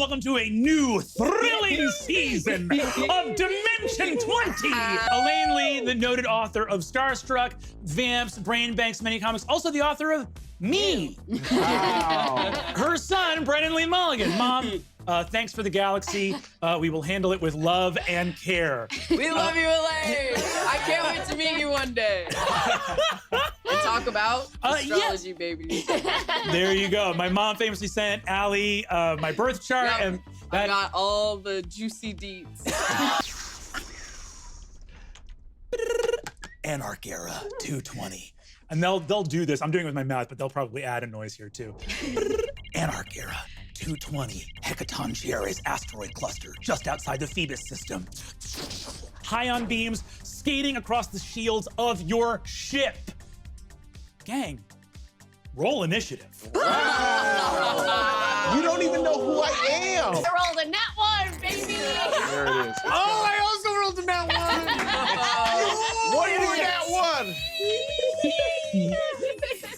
welcome to a new thrilling season of Dimension 20. Elaine Lee, the noted author of Starstruck, Vamps, Brain Banks, many comics, also the author of Me. Wow. Her son, Brennan Lee Mulligan. Mom, thanks for the galaxy. We will handle it with love and care. We love you, Elaine. I can't wait to meet you one day. And talk about astrology, baby. There you go. My mom famously sent Allie my birth chart. Yep. And that... I got all the juicy deets. Amercadia 220. And they'll do this. I'm doing it with my mouth, but they'll probably add a noise here too. Amercadia 220, Hecaton Gieres asteroid cluster, just outside the Phoebus system. Ion beams skating across the shields of your ship. Gang, roll initiative. Wow. You don't even know who I am. I rolled a nat one, baby. There it is. Oh, I also rolled a nat one. What is that one?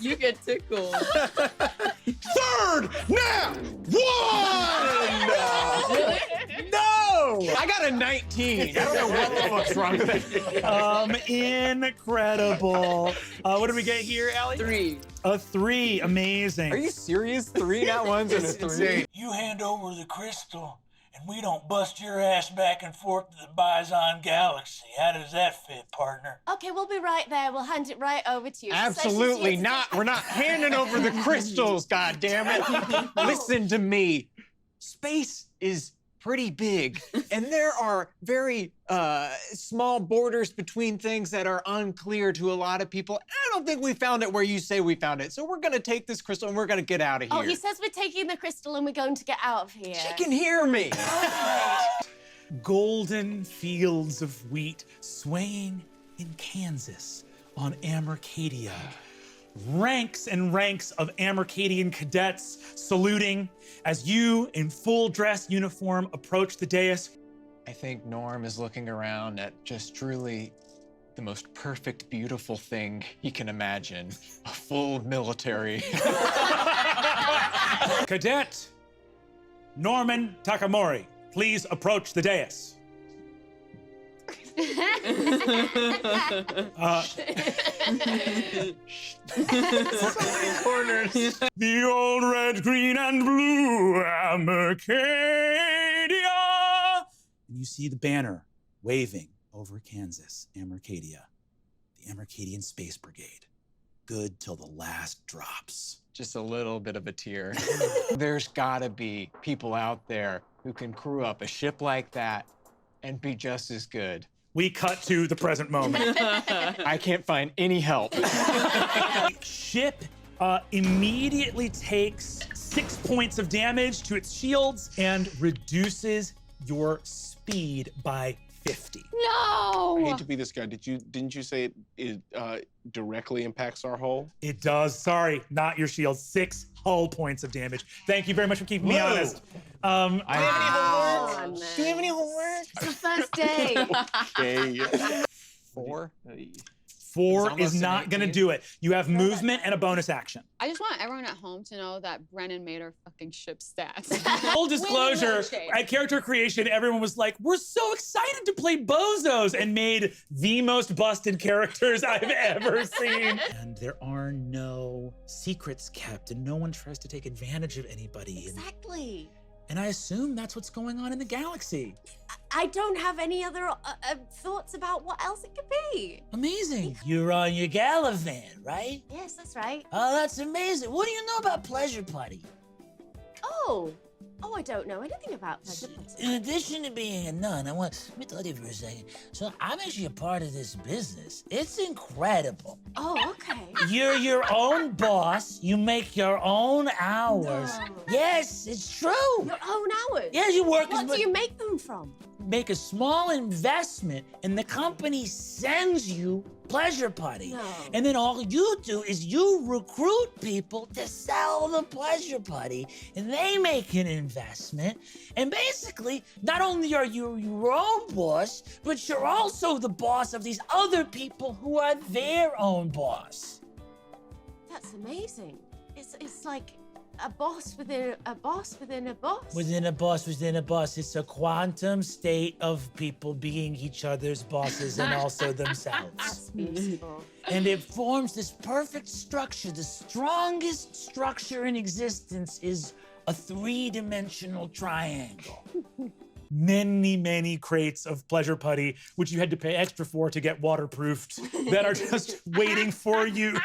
You get tickled. Third nat one. Really? No. I got a 19. I don't know what the fuck's wrong with it. Incredible. What did we get here, Allie? 3. A 3, amazing. Are you serious? 3 nat ones and a 3? You hand over the crystal, and we don't bust your ass back and forth to the Bison Galaxy. How does that fit, partner? Okay, we'll be right there. We'll hand it right over to you. Absolutely not. We're not handing over the crystals, goddammit. Listen to me. Space is pretty big, and there are very small borders between things that are unclear to a lot of people. I don't think we found it where you say we found it, so we're gonna take this crystal and we're gonna get out of here. Oh, he says we're taking the crystal and we're going to get out of here. She can hear me. Golden fields of wheat swaying in Kansas on Amercadia. Ranks and ranks of Amercadian cadets saluting as you, in full dress uniform, approach the dais. I think Norm is looking around at just truly the most perfect, beautiful thing he can imagine. A full military. Cadet Norman Takamori, please approach the dais. Corners. The old red, green, and blue Amercadia. And you see the banner waving over Kansas, Amercadia. The Amercadian Space Brigade. Good till the last drops. Just a little bit of a tear. There's gotta be people out there who can crew up a ship like that and be just as good. We cut to the present moment. I can't find any help. Ship immediately takes 6 points of damage to its shields and reduces your speed by 50. No! I hate to be this guy. Didn't you say it directly impacts our hull? It does. Sorry, not your shield. 6 hull points of damage. Thank you very much for keeping me honest. Do you have any homework? on, Do you have any homework? It's the first day. Okay. 4? 4 almost is an not gonna 18. do it. You have movement and a bonus action. I just want everyone at home to know that Brennan made our fucking ship stats. Full disclosure, Shade. at character creation, everyone was like, we're so excited to play bozos, and made the most busted characters I've ever seen. And there are no secrets kept, and no one tries to take advantage of anybody. Exactly. And I assume that's what's going on in the galaxy. I don't have any other thoughts about what else it could be. Amazing. You're on your gala van, right? Yes, that's right. Oh, that's amazing. What do you know about Pleasure Party? Oh, I don't know anything about Pleasure Party. In addition to being a nun, let me tell you for a second. So I'm actually a part of this business. It's incredible. Oh, okay. You're your own boss. You make your own hours. No. Yes, it's true. Your own hours? Yeah, you work What do you make them from? make a small investment and the company sends you Pleasure Party. No. And then all you do is you recruit people to sell the Pleasure Party, and they make an investment. And basically, not only are you your own boss, but you're also the boss of these other people who are their own boss. That's amazing. It's like a boss within a boss within a boss. Within a boss, within a boss. It's a quantum state of people being each other's bosses and also themselves. That's beautiful. And it forms this perfect structure. The strongest structure in existence is a 3-dimensional triangle. Many, many crates of pleasure putty, which you had to pay extra for to get waterproofed, that are just waiting for you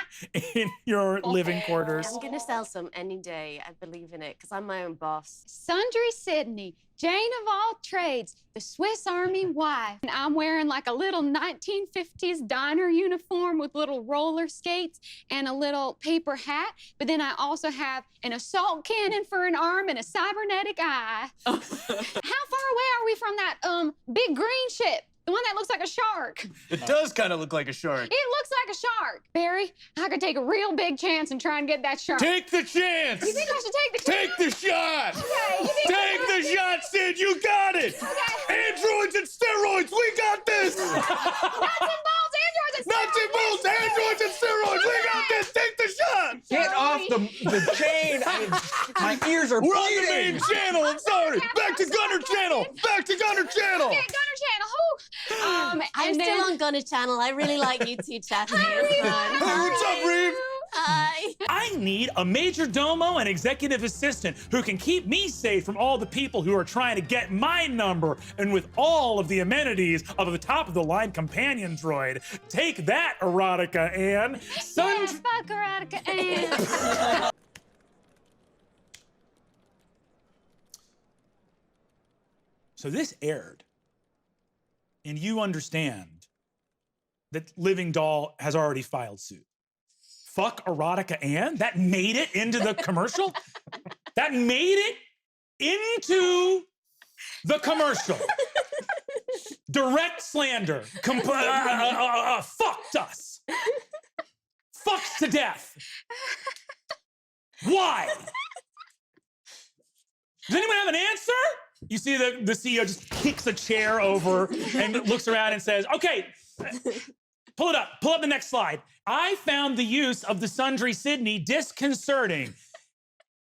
in your living quarters. I'm gonna sell some any day. I believe in it because I'm my own boss. Sundry Sydney, Jane of all trades, the Swiss Army wife. And I'm wearing like a little 1950s diner uniform with little roller skates and a little paper hat. But then I also have an assault cannon for an arm and a cybernetic eye. How far away are we from that big green ship? The one that looks like a shark. It does kind of look like a shark. It looks like a shark. Barry, I could take a real big chance and try and get that shark. Take the chance! You think I should take the chance? Take the shot! Okay, you think Take the shot, Sid! You got it! Okay. Androids and steroids! We got this! Nuts and bolts, androids, and Nuts and bolts! Androids and steroids! We got this! Take the shot! Get off the chain! My ears are We're on the bleeding! main channel! I'm sorry! Back to Gunner Channel! Back to Gunner Channel! Okay, Gunner Channel. I'm And still then- on Gunner Channel. I really like you two chatting. It's fun. Hey, what's up, Reeve? Hi. I need a major domo and executive assistant who can keep me safe from all the people who are trying to get my number, and with all of the amenities of the top-of-the-line companion droid. Take that, Erotica Ann. Yeah, fuck erotica and... So this aired, and you understand that Living Doll has already filed suit. Fuck Erotica Ann? That made it into the commercial? That made it into the commercial. Direct slander. Fucked us. Fucked to death. Why? Does anyone have an answer? You see the CEO just kicks a chair over and looks around and says, okay, pull it up. Pull up the next slide. I found the use of the Sundry Sydney disconcerting.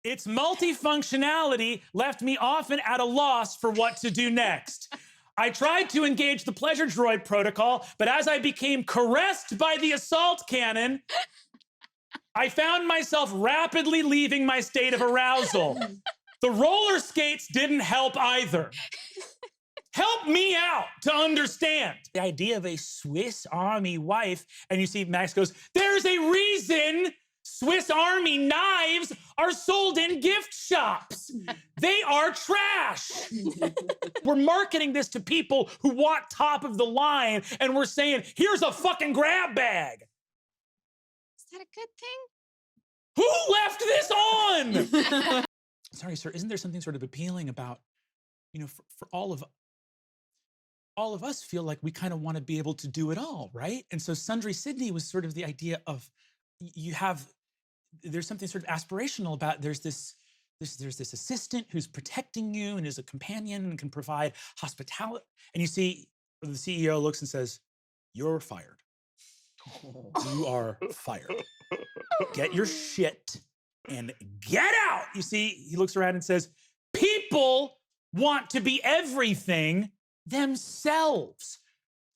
Its multifunctionality left me often at a loss for what to do next. I tried to engage the pleasure droid protocol, but as I became caressed by the assault cannon, I found myself rapidly leaving my state of arousal. The roller skates didn't help either. Help me out to understand. The idea of a Swiss Army wife, and you see Max goes, there's a reason Swiss Army knives are sold in gift shops. They are trash. We're marketing this to people who want top of the line, and we're saying, here's a fucking grab bag. Is that a good thing? Who left this on? Sorry, sir, isn't there something sort of appealing about, you know, for all of us feel like we kind of want to be able to do it all, right? And so Sundry Sydney was sort of the idea of there's something sort of aspirational about there's this assistant who's protecting you and is a companion and can provide hospitality. And you see the CEO looks and says, you're fired. You are fired. Get your shit and get out. You see, he looks around and says, people want to be everything themselves.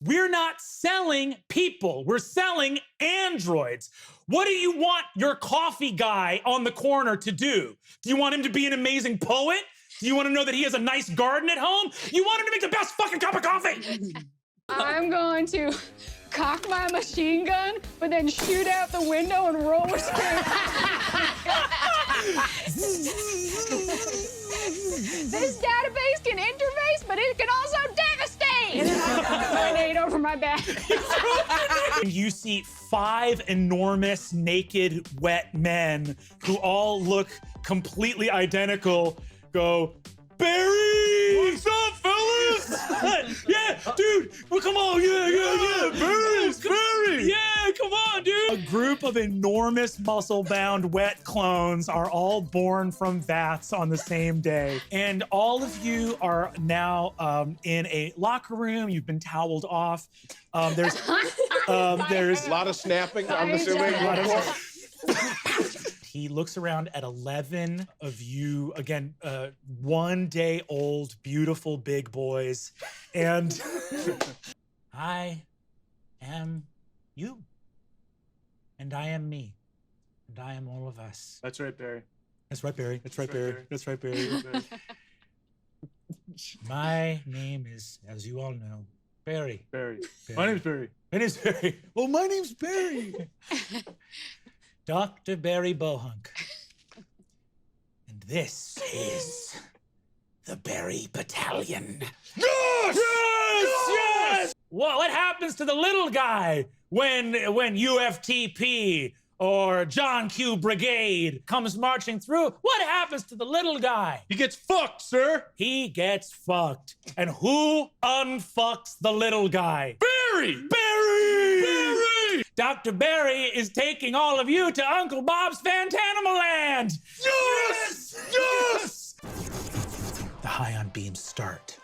We're not selling people. We're selling androids. What do you want your coffee guy on the corner to do? Do you want him to be an amazing poet? Do you want to know that he has a nice garden at home? You want him to make the best fucking cup of coffee. I'm going to cock my machine gun, but then shoot out the window and roller skate. This database can interface, but it can also devastate. And then I throw a grenade over my back. You see 5 enormous, naked, wet men who all look completely identical go, Barry! What's up, fellas? Yeah, dude, well, come on, yeah, Barry! Yeah, come on, dude! A group of enormous, muscle-bound, wet clones are all born from vats on the same day. And all of you are now in a locker room. You've been toweled off. There's A lot of snapping, I'm assuming. He looks around at 11 of you, again, 1 day old, beautiful big boys. And I am you. And I am me. And I am all of us. That's right, Barry. That's right, Barry. That's right, Barry. That's right, Barry. That's right. My name is, as you all know, Barry. Barry. Barry. My name's Barry. My name's Barry. Well, my name's Barry. Dr. Barry Bohunk. And this is the Barry Battalion. Yes! Yes! What happens to the little guy when UFTP or John Q Brigade comes marching through? What happens to the little guy? He gets fucked, sir. He gets fucked. And who unfucks the little guy? Barry! Barry! Barry! Dr. Barry is taking all of you to Uncle Bob's Fantanimal Land! Yes! Yes! The high on beams start.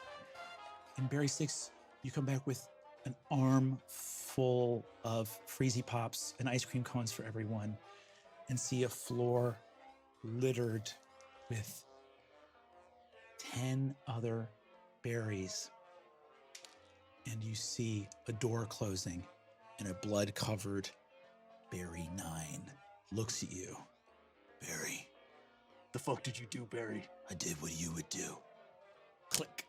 And Barry 6, you come back with an arm full of Freezy Pops and ice cream cones for everyone, and see a floor littered with 10 other berries. And you see a door closing, and a blood-covered Barry 9 looks at you. Barry, The fuck did you do, Barry? I did what you would do. Click.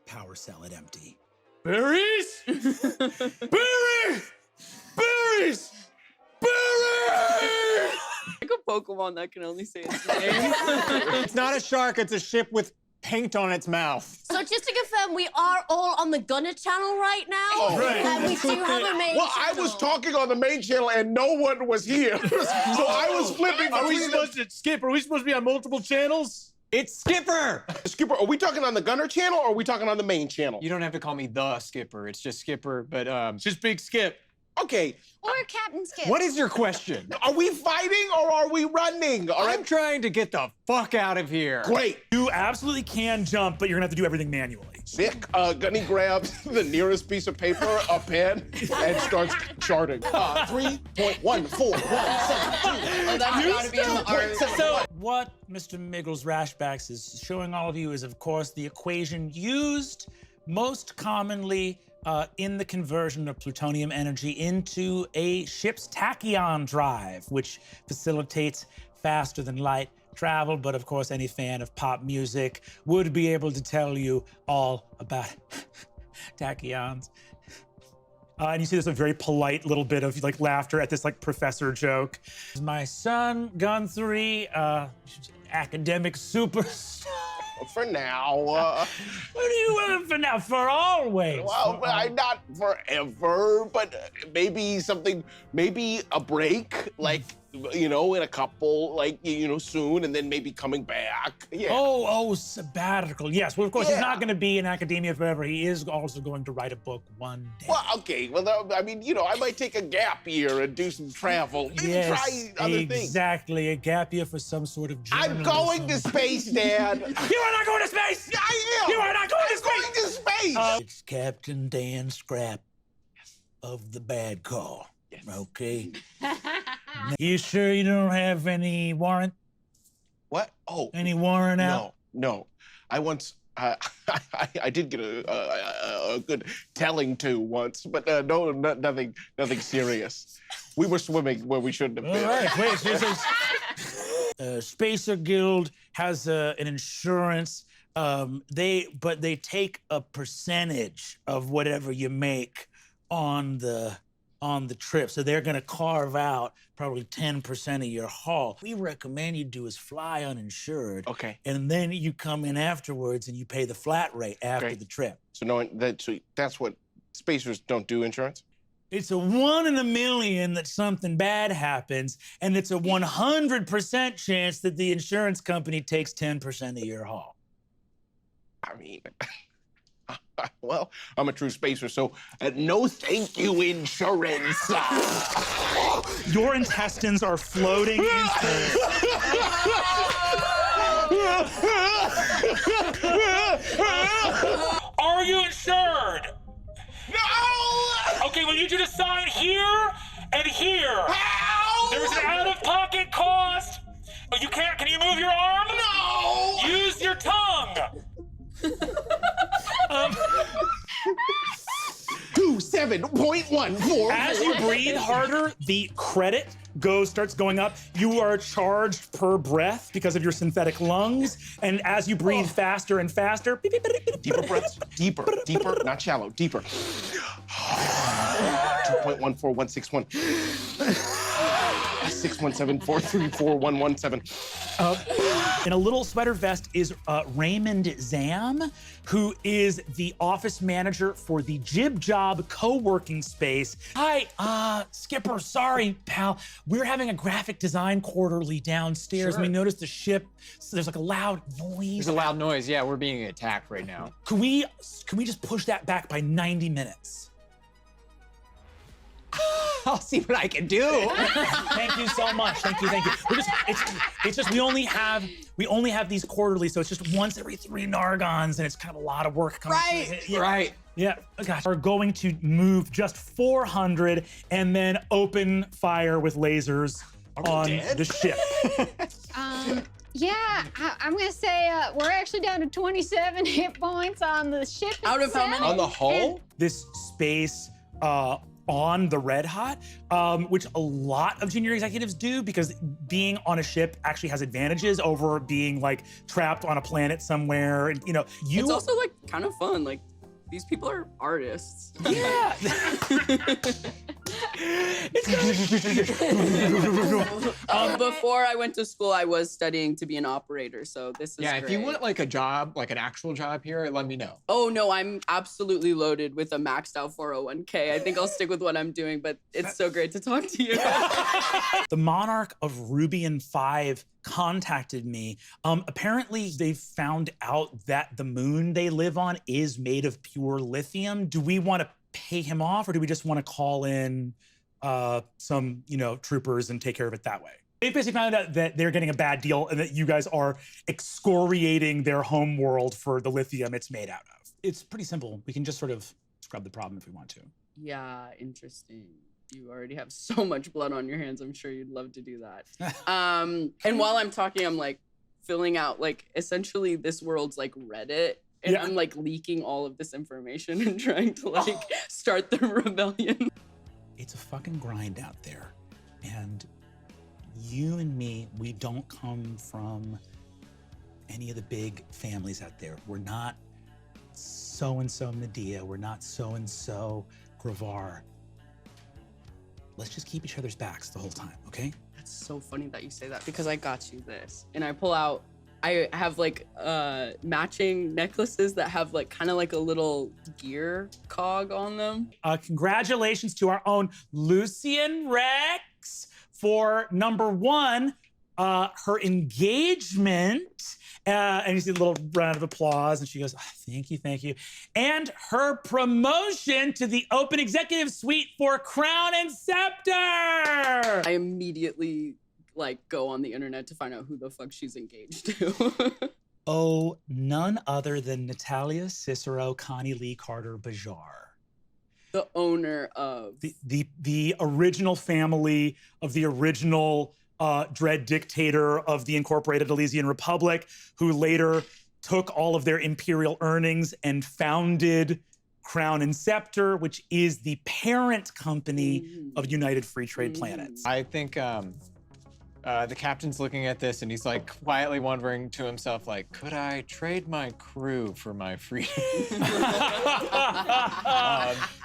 Power cell at empty. Berries? Berry! Berries! Berry! Like a Pokemon that can only say its name. It's not a shark, it's a ship with paint on its mouth. So just to confirm, we are all on the Gunner channel right now. Oh, right. And we do have a main Well, channel. I was talking on the main channel and no one was here. So I was flipping Are we between supposed to skip? Are we supposed to be on multiple channels? It's Skipper! Skipper, are we talking on the Gunner channel or are we talking on the main channel? You don't have to call me the Skipper, it's just Skipper, but Just Big Skip. Okay, Or Captain Skip. what is your question? are we fighting or are we running? All I'm right, trying to get the fuck out of here. great. You absolutely can jump, but you're gonna have to do everything manually. Sick. Gunny grabs the nearest piece of paper, a pen, and starts charting. 3.1417. Oh, that's gotta be in the art. So what Mr. Miggles Rashbacks is showing all of you is, of course, the equation used most commonly in the conversion of plutonium energy into a ship's tachyon drive, which facilitates faster than light travel. But of course, any fan of pop music would be able to tell you all about tachyons. And you see there's a very polite little bit of like laughter at this like professor joke. My son, Guthrie, academic superstar. For now. What are you willing for now? For always. Well, not forever, but maybe something, maybe a break, like, you know, in a couple, like, you know, soon, and then maybe coming back. Yeah. Oh, sabbatical. Yes. Well, of course, he's Yeah. not going to be in academia forever. He is also going to write a book one day. Well, okay. Well, I mean, you know, I might take a gap year and do some travel. Maybe Yes, try other things. exactly. A gap year for some sort of I'm going to space, Dad. You are not going to space! Yeah, I am. You are not going to I'm going to space. It's Captain Dan Scrap of the Bad Call. Yes. Okay. You sure you don't have any warrant? What? Oh, Any warrant out? no. I once, I did get a good telling to once, but no, nothing Oh, serious. We were swimming where we shouldn't have All been. right, wait. Spacer Guild has an insurance. They take a percentage of whatever you make on the trip. So they're gonna carve out probably 10% of your haul. We recommend you do is fly uninsured. Okay. And then you come in afterwards and you pay the flat rate after Great. the trip. So that's what spacers don't do insurance? It's a 1 in a million that something bad happens, and it's a 100% chance that the insurance company takes 10% of your haul. I mean, well, I'm a true spacer, so no thank you, insurance. Your intestines are floating in space. Are you insured? No! Okay, we need you to sign here and here. How? There's an out-of-pocket cost move your arm? No! Use your tongue. 27.14. As you breathe harder, the credit starts going up. You are charged per breath because of your synthetic lungs. And as you breathe faster and faster, beep, beep, beep, beep, beep, Deeper breaths. Deeper. Deeper. Not shallow. Deeper. 2.14161. 617434117. in a little sweater vest is Raymond Zam, who is the office manager for the Jib Job co-working space. Hi, Skipper, sorry, pal. We're having a graphic design quarterly downstairs. Sure. We noticed the ship, so there's like a loud noise. There's a loud noise. Yeah, we're being attacked right now. Can we just push that back by 90 minutes? I'll see what I can do. Thank you so much. Thank you. It's just we only have these quarterly, so it's just once every 3 Nargons, and it's kind of a lot of work coming through. Yeah. Right. Yeah, oh gosh. Are going to move just 400 and then open fire with lasers on the ship. Yeah, I'm gonna say we're actually down to 27 hit points on the ship. Out of how many? On the hull? This space on the Red Hot, which a lot of junior executives do, because being on a ship actually has advantages over being like trapped on a planet somewhere. And you know, It's also like kind of fun. Like these people are artists. Yeah. Before I went to school, I was studying to be an operator, so this is Yeah, great. if you want like a job, like an actual job here, let me know. Oh no, I'm absolutely loaded with a maxed out 401k. I think I'll stick with what I'm doing, but it's so great to talk to you. The Monarch of Rubian 5 contacted me. Apparently, they found out that the moon they live on is made of pure lithium. Do we want to pay him off, or do we just want to call in some, troopers and take care of it that way? They basically found out that they're getting a bad deal and that you guys are excoriating their home world for the lithium it's made out of. It's pretty simple. We can just sort of scrub the problem if we want to. Yeah, interesting. You already have so much blood on your hands. I'm sure you'd love to do that. And while I'm talking, I'm like filling out like essentially this world's like Reddit. And Yeah. I'm like leaking all of this information and trying to like start the rebellion. It's a fucking grind out there. And you and me, we don't come from any of the big families out there. We're not so-and-so Medea. We're not so-and-so Gravar. Let's just keep each other's backs the whole time, okay? That's so funny that you say that because I got you this. And I pull out, I have like matching necklaces that have like kind of like a little gear cog on them. Congratulations to our own Lucian Rex for #1, her engagement. And you see a little round of applause, and she goes, oh, thank you. And her promotion to the open executive suite for Crown and Scepter. I immediately like go on the internet to find out who the fuck she's engaged to. Oh, none other than Natalia Cicero Connie Lee Carter Bajar. The owner of The original family of the original dread dictator of the Incorporated Elysian Republic, who later took all of their imperial earnings and founded Crown and Scepter, which is the parent company of United Free Trade Planets. I think the captain's looking at this and he's like quietly wondering to himself, like, could I trade my crew for my freedom?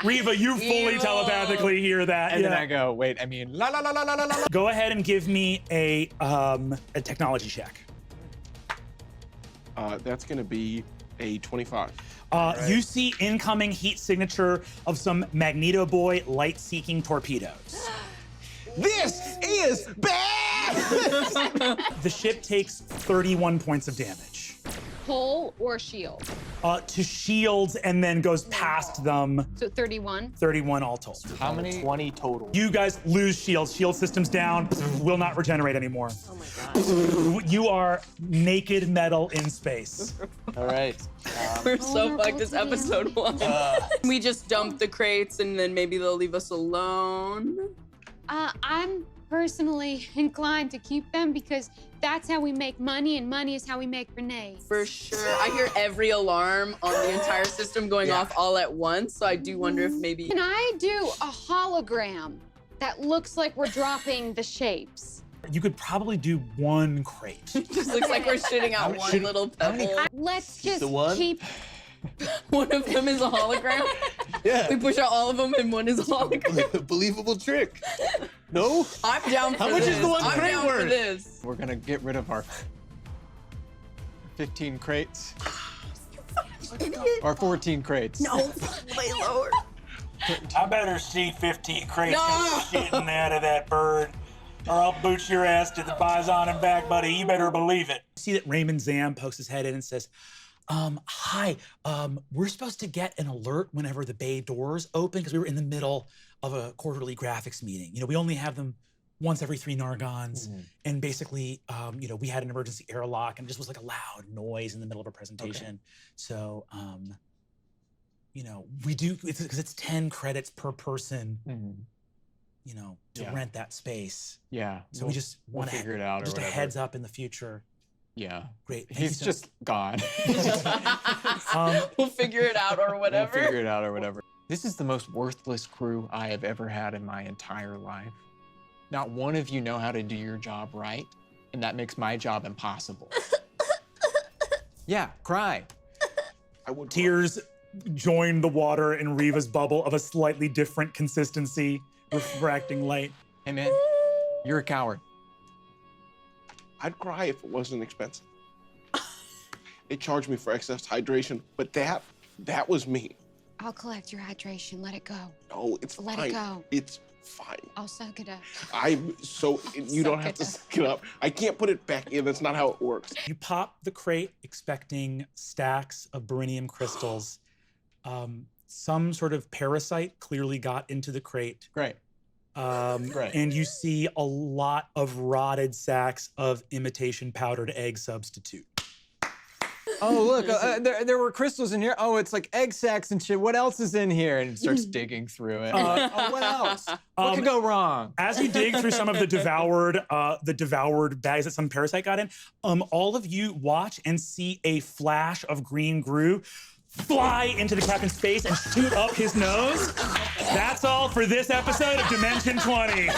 Reva, you fully Ew. telepathically hear that. And yeah. then I go, wait, I mean, la la la la la la la. Go ahead and give me a technology check. That's gonna be a 25. You see incoming heat signature of some Magneto Boy light-seeking torpedoes. This is bad! The ship takes 31 points of damage. Hull or shield? To shields and then goes past them. So 31. 31 all told. How many? 20 total. You guys lose shields. Shield system's down. Will not regenerate anymore. Oh my god. You are naked metal in space. All right. We're so fucked this episode 1. We just dump the crates and then maybe they'll leave us alone. I'm personally inclined to keep them because that's how we make money, and money is how we make grenades. For sure. I hear every alarm on the entire system going off all at once, so I do wonder if maybe... Can I do a hologram that looks like we're dropping the shapes? You could probably do one crate. Just looks like we're shooting out one little pebble. Let's just The one? keep... One of them is a hologram. Yeah. We push out all of them and one is a hologram. Believable trick. No? I'm down for How much this. is the one I'm crate down for worth? this. We're gonna get rid of our 15 crates. Or 14 crates. No, way lower. I better see 15 crates No. shitting out of that bird, or I'll boot your ass to the bison and back, buddy. You better believe it. See that Raymond Zam pokes his head in and says, hi, we're supposed to get an alert whenever the bay doors open because we were in the middle of a quarterly graphics meeting. You know, we only have them once every 3 Nargons. And basically, you know, we had an emergency airlock and it just was like a loud noise in the middle of a presentation. Okay. So, you know, we do, because it's 10 credits per person, you know, to rent that space. Yeah. So we just want to figure it out or just whatever. a heads up in the future. Yeah. Great. Thank He's you so just gone. We'll figure it out or whatever. We'll figure it out or whatever. This is the most worthless crew I have ever had in my entire life. Not one of you know how to do your job right, and that makes my job impossible. Yeah, cry. I would Tears join the water in Riva's bubble of a slightly different consistency, refracting light. Hey man, you're a coward. I'd cry if it wasn't expensive. They charged me for excess hydration, but that was me. I'll collect your hydration. Let it go. No, it's Let fine. it go. It's fine. I'll suck it up. You don't have to suck it up. I can't put it back in. That's not how it works. You pop the crate expecting stacks of beryllium crystals. Some sort of parasite clearly got into the crate. Great. Right. And you see a lot of rotted sacks of imitation powdered egg substitute. Oh, look, there were crystals in here. Oh, it's like egg sacs and shit. What else is in here? And it starts digging through it. Oh, what else? What could go wrong? As you dig through some of the devoured bags that some parasite got in, all of you watch and see a flash of green goo fly into the captain's face and shoot up his nose. That's all for this episode of Dimension 20.